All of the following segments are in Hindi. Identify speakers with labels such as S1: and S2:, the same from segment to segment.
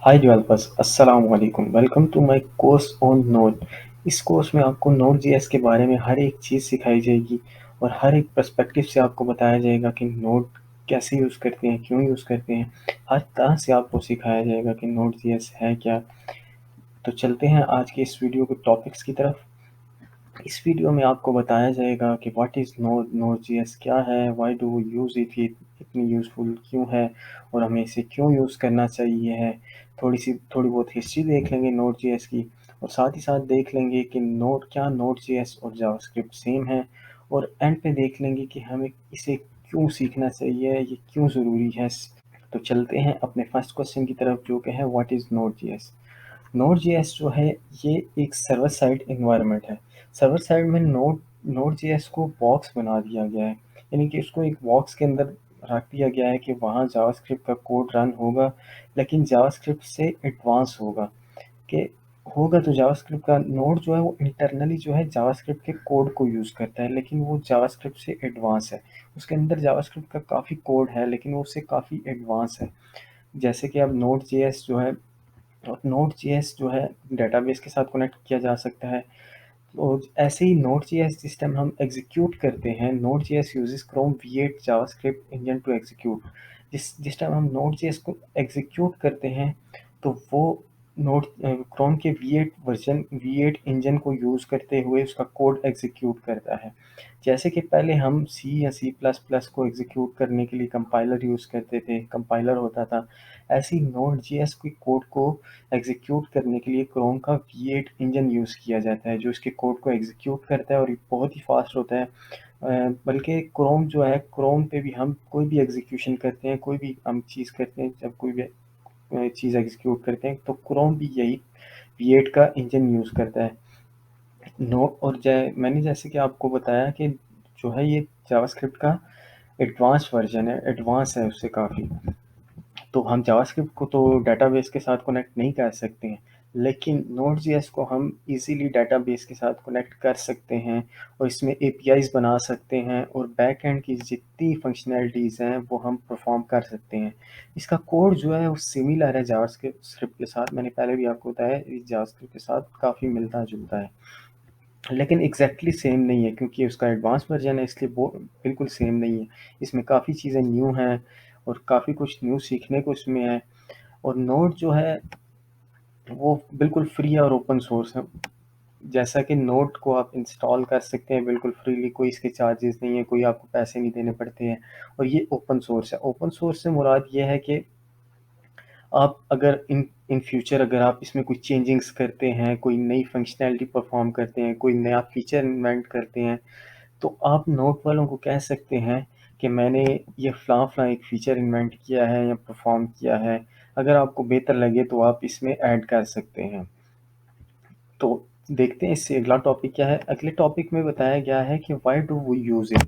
S1: हाय डेवलपर्स, अस्सलाम वालेकुम। Welcome to my course on Node. इस कोर्स में आपको नोड जेएस के बारे में हर एक चीज़ सिखाई जाएगी और हर एक पर्सपेक्टिव से आपको बताया जाएगा कि नोड कैसे यूज़ करते हैं, क्यों यूज़ करते हैं। हर तरह से आपको सिखाया जाएगा कि नोड जेएस है क्या। तो चलते हैं आज के इस वीडियो के टॉपिक्स की तरफ। इस वीडियो में आपको बताया जाएगा कि व्हाट इज़ नोड जेएस क्या है, why do we use it, ये इतनी यूज़फुल क्यों है और हमें इसे क्यों यूज़ करना चाहिए है। थोड़ी बहुत हिस्ट्री देख लेंगे नोड जेएस की और साथ ही साथ देख लेंगे कि नोड जेएस और जावास्क्रिप्ट सेम है और एंड पे देख लेंगे कि हमें इसे क्यों सीखना चाहिए, ये क्यों ज़रूरी है। तो चलते हैं अपने फर्स्ट क्वेश्चन की तरफ, जो कि है व्हाट इज़ नोड जेएस। नोड.जेएस जो है ये एक सर्वर साइड इन्वायरमेंट है। सर्वर साइड में नोड.जेएस को बॉक्स बना दिया गया है, यानी कि उसको एक बॉक्स के अंदर रख दिया गया है कि वहाँ जावास्क्रिप्ट का कोड रन होगा, लेकिन जावास्क्रिप्ट से एडवांस होगा। कि होगा तो जावास्क्रिप्ट का नोड जो है वो इंटरनली जो है जावास्क्रिप्ट के कोड को यूज़ करता है, लेकिन वो जावास्क्रिप्ट से एडवांस है। उसके अंदर जावास्क्रिप्ट का काफ़ी कोड है, लेकिन वो उससे काफ़ी एडवांस है। जैसे कि अब नोड.जेएस जो है, और नोड.जेएस जो है डेटाबेस के साथ कनेक्ट किया जा सकता है। तो ऐसे ही नोड.जेएस जिस टाइम हम एग्जीक्यूट करते हैं, Node JS uses Chrome V8 JavaScript engine to execute. जिस टाइम हम नोड.जेएस को एग्जीक्यूट करते हैं तो वो नोड क्रोम के V8 इंजन को यूज़ करते हुए उसका कोड एग्जीक्यूट करता है। जैसे कि पहले हम सी या सी प्लस प्लस को एग्जीक्यूट करने के लिए कंपाइलर यूज़ करते थे, कंपाइलर होता था। ऐसे ही नोड.जेएस के कोड को एग्जीक्यूट करने के लिए क्रोम का V8 इंजन यूज़ किया जाता है, जो इसके कोड को एग्जीक्यूट करता है और ये बहुत ही फास्ट होता है। बल्कि क्रोम जो है, क्रोम पे भी हम कोई भी एग्जीक्यूशन करते हैं, कोई भी हम चीज़ करते हैं, जब कोई भी चीज़ एग्जीक्यूट करते हैं तो क्रोम भी यही V8 का इंजन यूज़ करता है। नो और मैंने जैसे कि आपको बताया कि जो है ये जावास्क्रिप्ट का एडवांस वर्जन है, एडवांस है उससे काफ़ी। तो हम जावास्क्रिप्ट को तो डेटाबेस के साथ कनेक्ट नहीं कर सकते हैं, लेकिन नोड.जेएस को हम इजीली डेटाबेस के साथ कनेक्ट कर सकते हैं और इसमें एपीआईज बना सकते हैं और बैक एंड की जितनी फंक्शनैलिटीज़ हैं वो हम परफॉर्म कर सकते हैं। इसका कोड जो है वो सिमिलर है जावास्क्रिप्ट के साथ। मैंने पहले भी आपको बताया ये जावास्क्रिप्ट के साथ काफ़ी मिलता जुलता है, लेकिन एग्जैक्टली सेम नहीं है क्योंकि उसका एडवांस वर्जन है, इसलिए वो बिल्कुल सेम नहीं है। इसमें काफ़ी चीज़ें न्यू हैं और काफ़ी कुछ न्यू सीखने को इसमें है। और नोड जो है वो बिल्कुल फ्री और ओपन सोर्स है। जैसा कि नोड को आप इंस्टॉल कर सकते हैं बिल्कुल फ्रीली, कोई इसके चार्जेस नहीं है, कोई आपको पैसे नहीं देने पड़ते हैं और ये ओपन सोर्स है। ओपन सोर्स से मुराद ये है कि आप अगर इन इन फ्यूचर अगर आप इसमें कोई चेंजिंग्स करते हैं, कोई नई फंक्शनैलिटी परफॉर्म करते हैं, कोई नया फीचर इन्वेंट करते हैं, तो आप नोट वालों को कह सकते हैं कि मैंने ये फ़लाँ एक फ़ीचर इन्वेंट किया है या परफॉर्म किया है। अगर आपको बेहतर लगे तो आप इसमें ऐड कर सकते हैं। तो देखते हैं इससे अगला टॉपिक क्या है। अगले टॉपिक में बताया गया है कि why do we use it.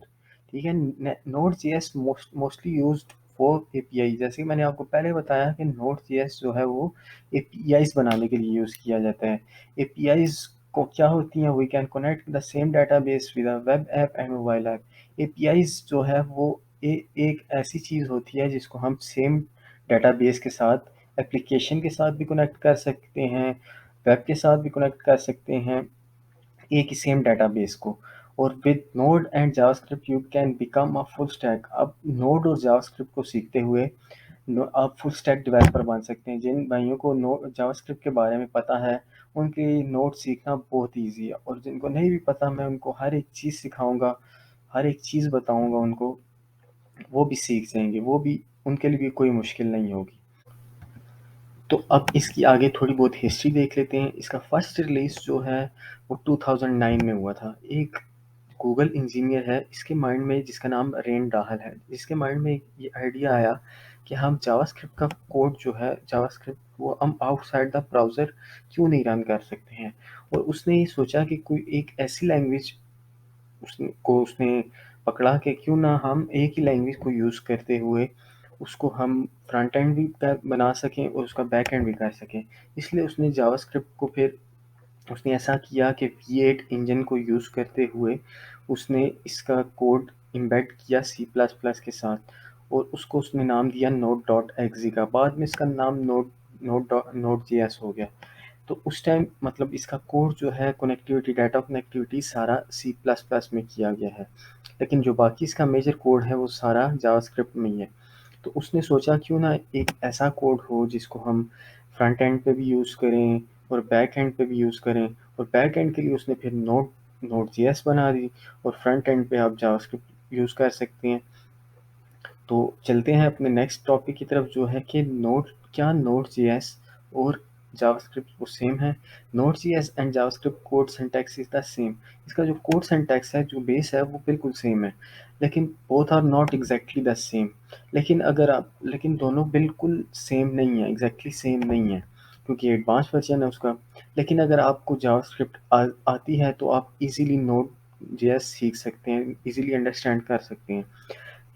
S1: ठीक है, Node JS mostly used for API. जैसे कि मैंने आपको पहले बताया कि नोड.जेएस जो है वो एपीआईज बनाने के लिए यूज़ किया जाता है। एपीआईज को क्या होती हैं, we can connect the same database with a web app and mobile app. APIs जो है वो एक ऐसी चीज़ होती है जिसको हम सेम डेटाबेस के साथ, एप्लीकेशन के साथ भी कनेक्ट कर सकते हैं, वेब के साथ भी कनेक्ट कर सकते हैं, एक ही सेम डेटाबेस को। और with node and JavaScript you can become a full stack. अब नोड और जावास्क्रिप्ट को सीखते हुए आप फुल स्टैक डेवलपर बन सकते हैं। जिन भाइयों को नोड जावास्क्रिप्ट के बारे में पता है उनके लिए नोड सीखना बहुत ईजी है, और जिनको नहीं भी पता मैं उनको हर एक चीज़ सिखाऊंगा, हर एक चीज़ बताऊंगा उनको, वो भी सीख जाएंगे, वो भी उनके लिए भी कोई मुश्किल नहीं होगी। तो अब इसकी आगे थोड़ी बहुत हिस्ट्री देख लेते हैं। इसका फर्स्ट रिलीज़ जो है वो 2009 में हुआ था। एक गूगल इंजीनियर है, इसके माइंड में, जिसका नाम रेन डाहल है, इसके माइंड में ये आइडिया आया कि हम जावास्क्रिप्ट का कोड जो है, जावास्क्रिप्ट वो हम आउटसाइड द ब्राउज़र क्यों नहीं रन कर सकते हैं। और उसने ये सोचा कि कोई एक ऐसी लैंग्वेज उसने पकड़ा कि क्यों ना हम एक ही लैंग्वेज को यूज़ करते हुए उसको हम फ्रंट एंड भी बना सकें और उसका बैक एंड भी कर सकें। इसलिए उसने जावास्क्रिप्ट को फिर उसने ऐसा किया कि V8 इंजन को यूज़ करते हुए उसने इसका कोड एम्बेड किया सी प्लस प्लस के साथ और उसको उसने नाम दिया नोड डॉट एक्जी का। बाद में इसका नाम नोड जेएस हो गया। तो उस टाइम मतलब इसका कोड जो है कनेक्टिविटी, डाटा कनेक्टिविटी सारा सी प्लस प्लस में किया गया है, लेकिन जो बाकी इसका मेजर कोड है वो सारा जावास्क्रिप्ट में ही है। तो उसने सोचा क्यों ना एक ऐसा कोड हो जिसको हम फ्रंट एंड पे भी यूज़ करें और बैक एंड पे भी यूज़ करें। और बैक एंड के लिए उसने फिर नोड जेएस बना दी, और फ्रंट एंड पे आप जावास्क्रिप्ट यूज़ कर सकते हैं। तो चलते हैं अपने नेक्स्ट टॉपिक की तरफ, जो है कि नोड जेएस और जावास्क्रिप्ट वो सेम है। Node JS and JavaScript code syntax is the same. इसका जो कोड सिंटैक्स है, जो बेस है, वो बिल्कुल सेम है, लेकिन both are not exactly the same. लेकिन दोनों बिल्कुल सेम नहीं है, एग्जैक्टली सेम नहीं है, क्योंकि एडवांस वर्जन है उसका। लेकिन अगर आपको जावास्क्रिप्ट आती है तो आप इजीली नोड जेएस सीख सकते हैं, इजीली अंडरस्टैंड कर सकते हैं।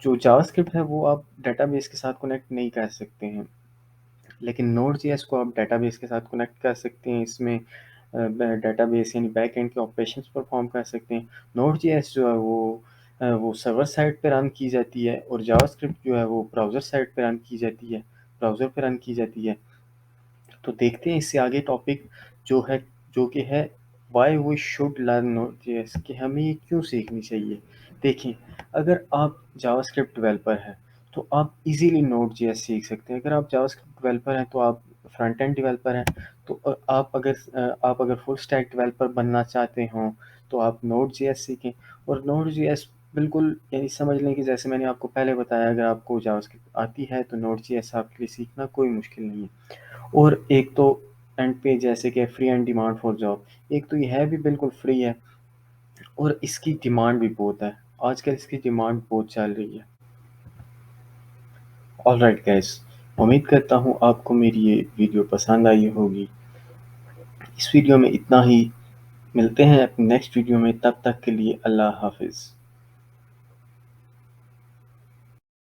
S1: जो जावास्क्रिप्ट है वो आप डेटाबेस के साथ कनेक्ट नहीं कर सकते हैं, लेकिन नोड जेएस को आप डेटाबेस के साथ कनेक्ट कर सकते हैं। इसमें डेटाबेस यानी बैक एंड के ऑपरेशंस परफॉर्म कर सकते हैं। नोड जेएस जो है वो सर्वर साइड पे रन की जाती है, और जावास्क्रिप्ट जो है वो ब्राउज़र साइड पे रन की जाती है, ब्राउज़र पे रन की जाती है। तो देखते हैं इससे आगे टॉपिक जो है, जो कि है why we should learn Node JS, कि हमें ये क्यों सीखनी चाहिए। देखिए, अगर आप जावास्क्रिप्ट डेवलपर हैं तो आप इजीली नोड जेएस सीख सकते हैं। अगर आप जावास्क्रिप्ट डेवलपर हैं तो आप फ्रंट एंड डेवलपर हैं, तो आप अगर फुल स्टैक डेवलपर बनना चाहते हों तो आप नोड जेएस सीखें। और नोड जेएस बिल्कुल यानी समझ लें कि जैसे मैंने आपको पहले बताया, अगर आपको जावास्क्रिप्ट आती है तो नोड जेएस आपके लिए सीखना कोई मुश्किल नहीं है। और एक तो एंड पे जैसे कि free and demand for job, एक तो ये है भी बिल्कुल फ्री है, और इसकी डिमांड भी बहुत है। आजकल इसकी डिमांड बहुत चल रही है। ऑल राइट गाइस, उम्मीद करता हूँ आपको मेरी ये वीडियो पसंद आई होगी। इस वीडियो में इतना ही। मिलते हैं अपनी नेक्स्ट वीडियो में, तब तक के लिए अल्लाह हाफिज़।